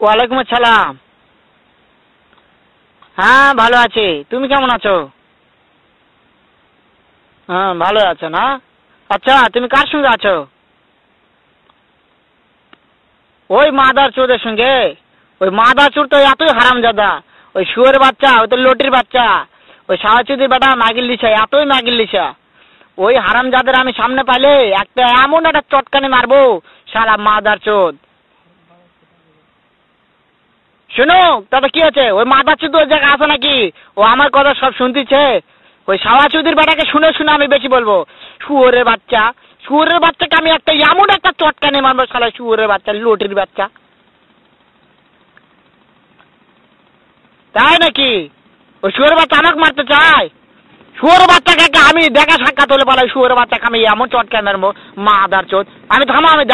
ওয়ালাইকুম আসসালাম। হ্যাঁ ভালো আছি, তুমি কেমন আছো? হ্যাঁ ভালো আছো না? আচ্ছা তুমি কার সঙ্গে আছো? ওই মাদার চোদের সঙ্গে। ওই মাদার চোর তো এতই হারামজাদা, ওই শুয়োরের বাচ্চা, ওই তো লটির বাচ্চা, ওই সাওয়াচুদির বেটা মাগিল লিসা, এতই মাগিল লিসা। ওই হারামজাদের আমি সামনে পাইলে একটা এমন একটা চটকানি মারবো, শালা মাদার চোদ। শোনো, তাতে কি আছে? ওই মাদার চোদ ওই জায়গায় আছে নাকি? ও আমার কথা সব শুনতেছে। ওই সাওয়াচুদির বেটাকে শুনে শুনে আমি বেশি বলবো। শুয়োরের বাচ্চা, শুয়োরের বাচ্চাকে আমি একটা এমন একটা চটকানি মারবো, শালা শুয়োরের বাচ্চা, লটির বাচ্চা। তাই নাকি? ওই শুয়োরের বাচ্চা আমাকে মারতে চায়? শুয়োরের বাচ্চাকে আমি দেখা সাক্ষাৎ হলে বলে শুয়োরের বাচ্চাকে আমি এমন চটকানি মারবো, মাদার চোদ। আমি থামো, আমি